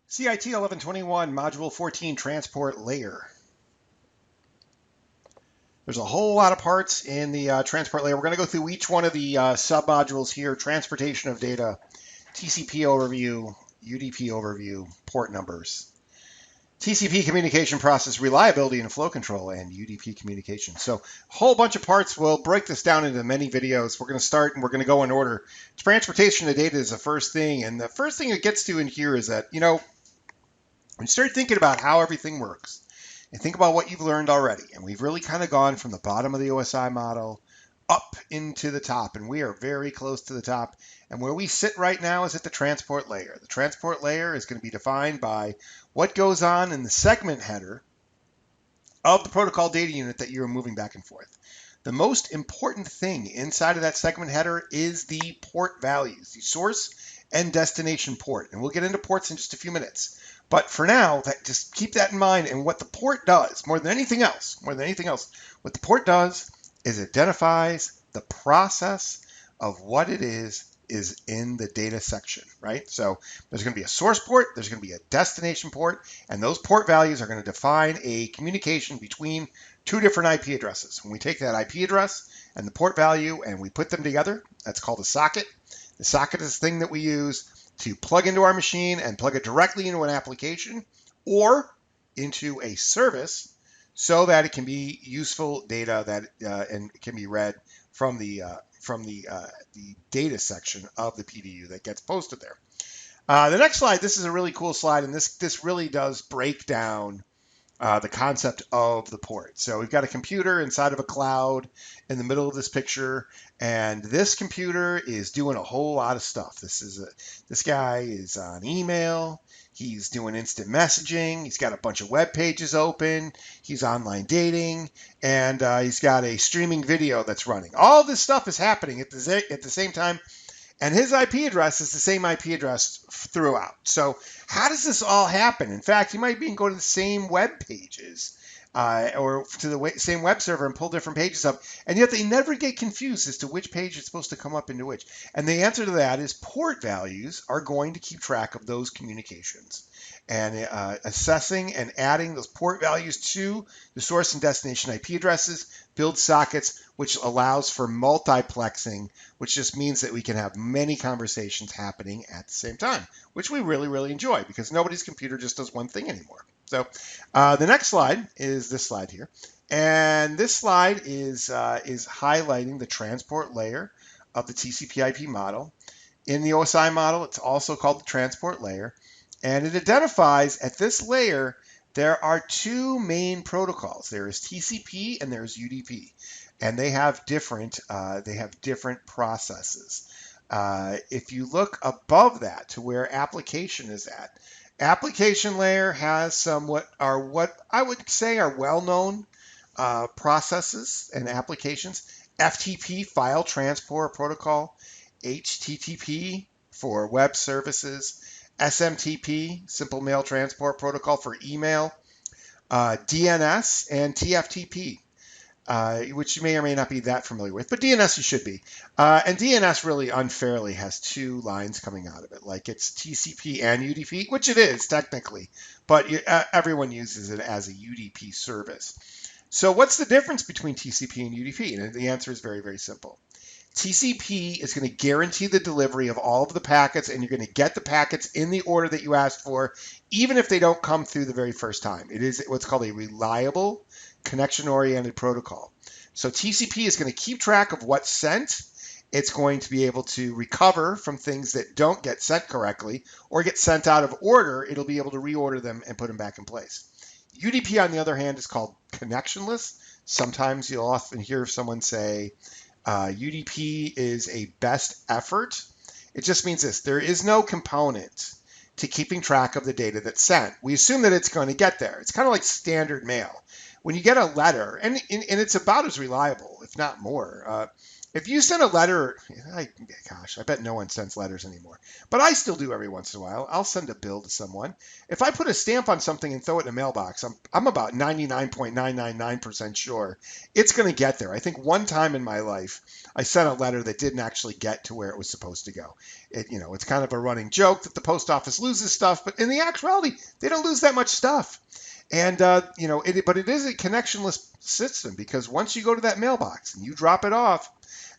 CIT 1121, Module 14, Transport Layer. There's a whole lot of parts in the transport layer. We're going to go through each one of the sub-modules here: transportation of data, TCP overview, UDP overview, port numbers, TCP communication process reliability and flow control, and UDP communication. So a whole bunch of parts. We'll break this down into many videos. We're going to start and we're going to go in order. Transportation of data is the first thing. And the first thing it gets to in here is that, when you start thinking about how everything works, and think about what you've learned already. And we've really kind of gone from the bottom of the OSI model up into the top, and we are very close to the top. And where we sit right now is at the transport layer. The transport layer is going to be defined by what goes on in the segment header of the protocol data unit that you're moving back and forth. The most important thing inside of that segment header is the port values, the source and destination port. And we'll get into ports in just a few minutes. But for now, just keep that in mind. And what the port does, more than anything else, what the port does is it identifies the process of what it is in the data section, right? So there's going to be a source port, there's going to be a destination port, and those port values are going to define a communication between two different IP addresses. When we take that IP address and the port value and we put them together, that's called a socket. The socket is the thing that we use to plug into our machine and plug it directly into an application or into a service so that it can be useful data that and can be read from the data section of the PDU that gets posted there. The next slide, this is a really cool slide, and this really does break down the concept of the port. So we've got a computer inside of a cloud in the middle of this picture, and this computer is doing a whole lot of stuff. This guy is on email. He's doing instant messaging. He's got a bunch of web pages open. He's online dating, and he's got a streaming video that's running. All this stuff is happening at the same time. And his IP address is the same IP address throughout. So how does this all happen? In fact, you might even go to the same web pages or to the same web server and pull different pages up. And yet they never get confused as to which page is supposed to come up into which. And the answer to that is port values are going to keep track of those communications. And assessing and adding those port values to the source and destination IP addresses builds sockets, which allows for multiplexing, which just means that we can have many conversations happening at the same time, which we really, really enjoy because nobody's computer just does one thing anymore. So the next slide is this slide here. And this slide is highlighting the transport layer of the TCP IP model. In the OSI model, it's also called the transport layer. And it identifies at this layer, there are two main protocols. There is TCP and there's UDP. And they have different processes. If you look above that to where application is at, application layer has some what I would say are well-known processes and applications. FTP, file transport protocol, HTTP for web services, SMTP, simple mail transport protocol for email, DNS, and TFTP, which you may or may not be that familiar with, but DNS you should be. And DNS really unfairly has two lines coming out of it, like it's TCP and UDP, which it is technically, but everyone uses it as a UDP service. So what's the difference between TCP and UDP? And the answer is very, very simple. TCP is going to guarantee the delivery of all of the packets, and you're going to get the packets in the order that you asked for, even if they don't come through the very first time. It is what's called a reliable connection-oriented protocol. So TCP is going to keep track of what's sent. It's going to be able to recover from things that don't get sent correctly or get sent out of order. It'll be able to reorder them and put them back in place. UDP, on the other hand, is called connectionless. Sometimes you'll often hear someone say, UDP is a best effort. It just means this: there is no component to keeping track of the data that's sent. We assume that it's going to get there. It's kind of like standard mail. When you get a letter, and it's about as reliable, if not more. If you send a letter, gosh, I bet no one sends letters anymore, but I still do every once in a while. I'll send a bill to someone. If I put a stamp on something and throw it in a mailbox, I'm about 99.999% sure it's going to get there. I think one time in my life, I sent a letter that didn't actually get to where it was supposed to go. It's kind of a running joke that the post office loses stuff, but in the actuality, they don't lose that much stuff. And, but it is a connectionless system, because once you go to that mailbox and you drop it off,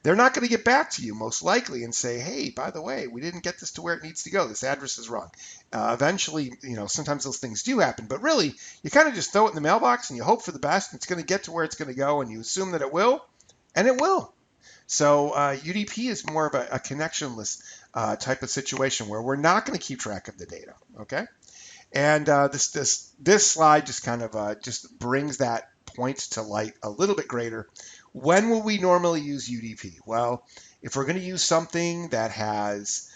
they're not going to get back to you most likely and say, hey, by the way, we didn't get this to where it needs to go. This address is wrong. Eventually, sometimes those things do happen, but really, you kind of just throw it in the mailbox and you hope for the best. And it's going to get to where it's going to go, and you assume that it will, and it will. So UDP is more of a connectionless type of situation where we're not going to keep track of the data. Okay. And this slide just kind of just brings that point to light a little bit greater. When will we normally use UDP? Well, if we're going to use something that has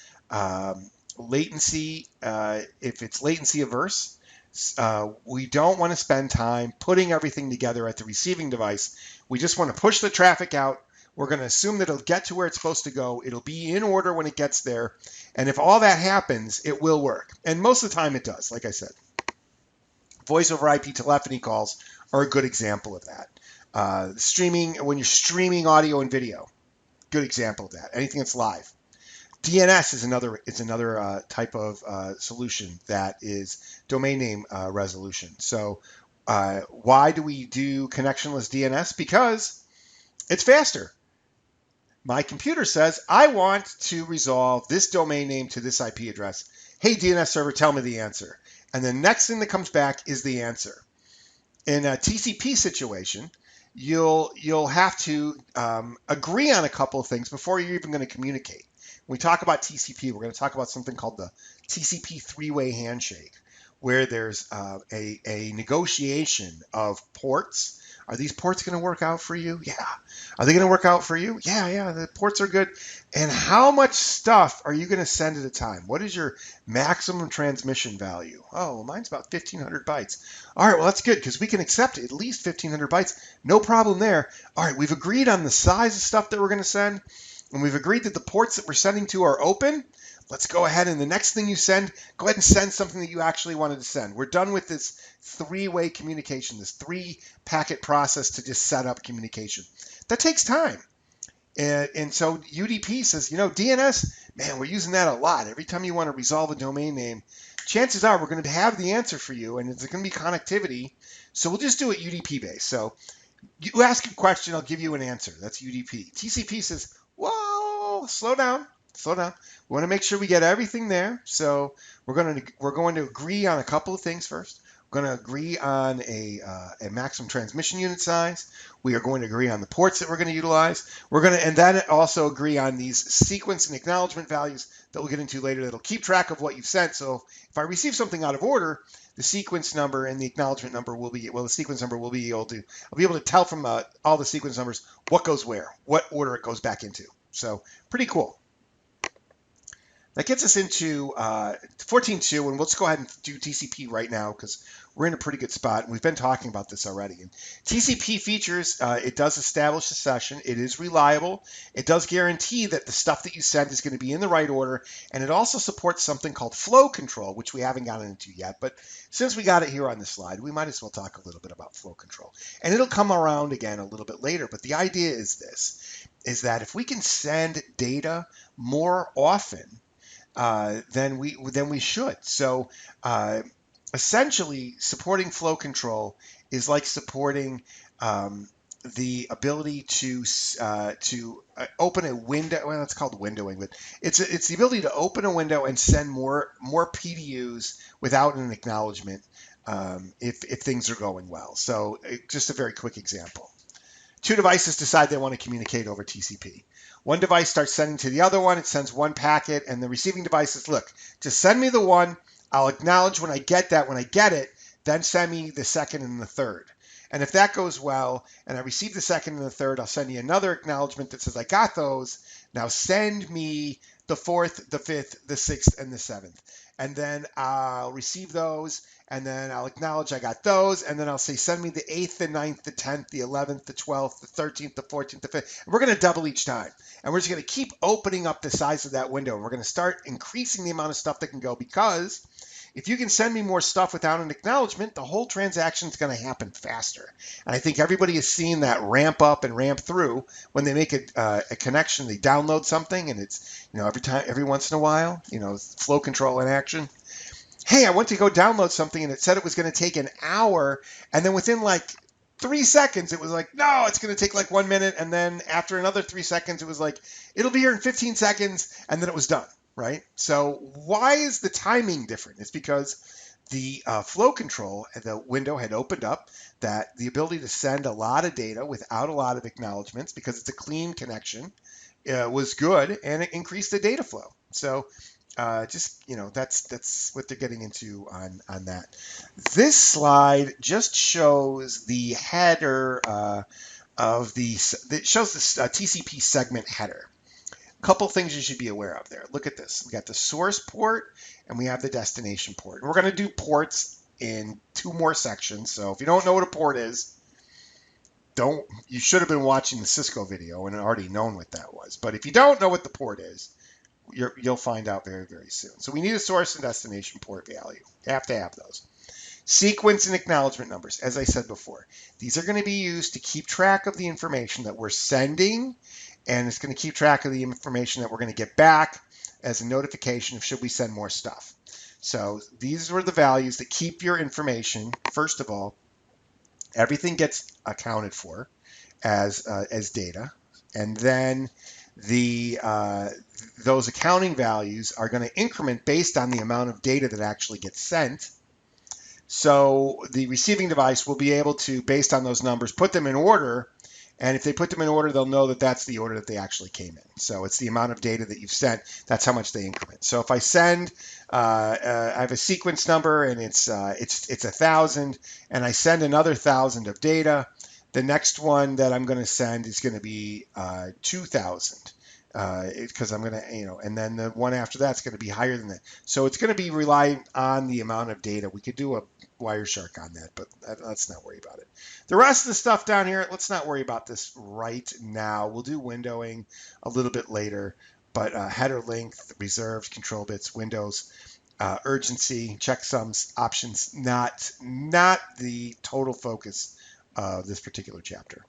latency, if it's latency averse, we don't want to spend time putting everything together at the receiving device. We just want to push the traffic out. We're going to assume that it'll get to where it's supposed to go. It'll be in order when it gets there. And if all that happens, it will work. And most of the time it does, like I said. Voice over IP telephony calls are a good example of that. Streaming, when you're streaming audio and video, good example of that. Anything that's live. DNS is another type of solution that is domain name resolution. So why do we do connectionless DNS? Because it's faster. My computer says, I want to resolve this domain name to this IP address. Hey, DNS server, tell me the answer. And the next thing that comes back is the answer. In a TCP situation, you'll have to agree on a couple of things before you're even going to communicate. When we talk about TCP, we're going to talk about something called the TCP three-way handshake, where there's a negotiation of ports. Are these ports going to work out for you? Yeah. Are they going to work out for you? Yeah, the ports are good. And how much stuff are you going to send at a time? What is your maximum transmission value? Oh, well, mine's about 1,500 bytes. All right, well, that's good, because we can accept at least 1,500 bytes. No problem there. All right, we've agreed on the size of stuff that we're going to send, and we've agreed that the ports that we're sending to are open. Let's go ahead, and the next thing you send, go ahead and send something that you actually wanted to send. We're done with this three-way communication, this three-packet process to just set up communication. That takes time. And so UDP says, DNS, man, we're using that a lot. Every time you want to resolve a domain name, chances are we're going to have the answer for you, and it's going to be connectivity. So we'll just do it UDP-based. So you ask a question, I'll give you an answer. That's UDP. TCP says, whoa, slow down. We want to make sure we get everything there. So we're going to agree on a couple of things first. We're going to agree on a maximum transmission unit size. We are going to agree on the ports that we're going to utilize. And then also agree on these sequence and acknowledgement values that we'll get into later that'll keep track of what you've sent. So if I receive something out of order, the sequence number and the acknowledgement number will be, the sequence number will be able to, I'll be able to tell from all the sequence numbers what goes where, what order it goes back into. So pretty cool. That gets us into 14.2, and let's go ahead and do TCP right now because we're in a pretty good spot. We've been talking about this already. And TCP features, it does establish a session. It is reliable. It does guarantee that the stuff that you send is going to be in the right order, and it also supports something called flow control, which we haven't gotten into yet. But since we got it here on the slide, we might as well talk a little bit about flow control. And it'll come around again a little bit later, but the idea is this, is that if we can send data more often, then we should. So essentially, supporting flow control is like supporting the ability to open a window. Well, it's called windowing, but it's the ability to open a window and send more PDUs without an acknowledgement if things are going well. So just a very quick example. Two devices decide they want to communicate over TCP. One device starts sending to the other one. It sends one packet, and the receiving device says, look, just send me the one. I'll acknowledge when I get that. When I get it, then send me the second and the third. And if that goes well, and I receive the second and the third, I'll send you another acknowledgement that says, I got those. Now send me the 4th, the 5th, the 6th, and the 7th. And then I'll receive those, and then I'll acknowledge I got those, and then I'll say send me the 8th, the 9th, the 10th, the 11th, the 12th, the 13th, the 14th, the 5th. And we're going to double each time. And we're just going to keep opening up the size of that window. And we're going to start increasing the amount of stuff that can go, because if you can send me more stuff without an acknowledgement, the whole transaction is going to happen faster. And I think everybody has seen that ramp up and ramp through when they make a connection. They download something, and it's, every once in a while, flow control in action. Hey, I went to go download something, and it said it was going to take an hour, and then within like 3 seconds, it was like, no, it's going to take like 1 minute, and then after another 3 seconds, it was like, it'll be here in 15 seconds, and then it was done. Right? So why is the timing different? It's because the flow control, the window had opened up, that the ability to send a lot of data without a lot of acknowledgments, because it's a clean connection, was good, and it increased the data flow. So that's what they're getting into on that. This slide just shows the header it shows this TCP segment header. Couple things you should be aware of there. Look at this. We got the source port and we have the destination port. We're going to do ports in 2 more sections. So if you don't know what a port is, you should have been watching the Cisco video and already known what that was. But if you don't know what the port is, you'll find out very, very soon. So we need a source and destination port value. You have to have those. Sequence and acknowledgement numbers, as I said before. These are going to be used to keep track of the information that we're sending, and it's going to keep track of the information that we're going to get back as a notification of should we send more stuff. So these were the values that keep your information. First of all, everything gets accounted for as data, and then those accounting values are going to increment based on the amount of data that actually gets sent. So the receiving device will be able to, based on those numbers, put them in order. And if they put them in order, they'll know that that's the order that they actually came in. So it's the amount of data that you've sent. That's how much they increment. So if I send, I have a sequence number, and it's 1,000, and I send another 1,000 of data, the next one that I'm going to send is going to be 2,000. Because I'm going to, and then the one after that's going to be higher than that. So it's going to be relying on the amount of data. We could do a Wireshark on that, but let's not worry about it. The rest of the stuff down here, let's not worry about this right now. We'll do windowing a little bit later, but header length, reserved, control bits, windows, urgency, checksums, options, not the total focus of this particular chapter.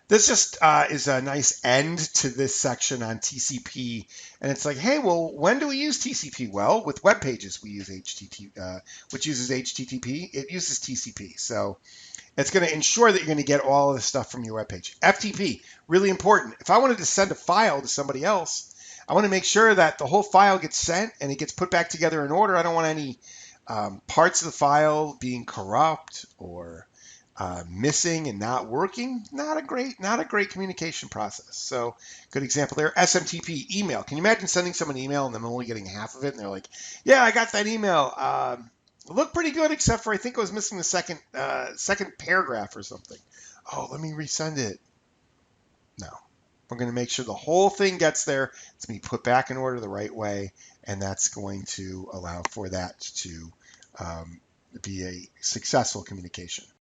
This just is a nice end to this section on TCP. And it's like, hey, well, when do we use TCP? Well, with web pages, we use HTTP, which uses HTTP. It uses TCP. So it's going to ensure that you're going to get all of the stuff from your web page. FTP, really important. If I wanted to send a file to somebody else, I want to make sure that the whole file gets sent and it gets put back together in order. I don't want any parts of the file being corrupt or missing and not working. Not a great communication process. So good example there. SMTP, email. Can you imagine sending someone an email and them only getting half of it, and they're like, yeah, I got that email. It looked pretty good, except for I think I was missing the second paragraph or something. Oh, let me resend it. No. We're going to make sure the whole thing gets there. It's going to be put back in order the right way, and that's going to allow for that to be a successful communication.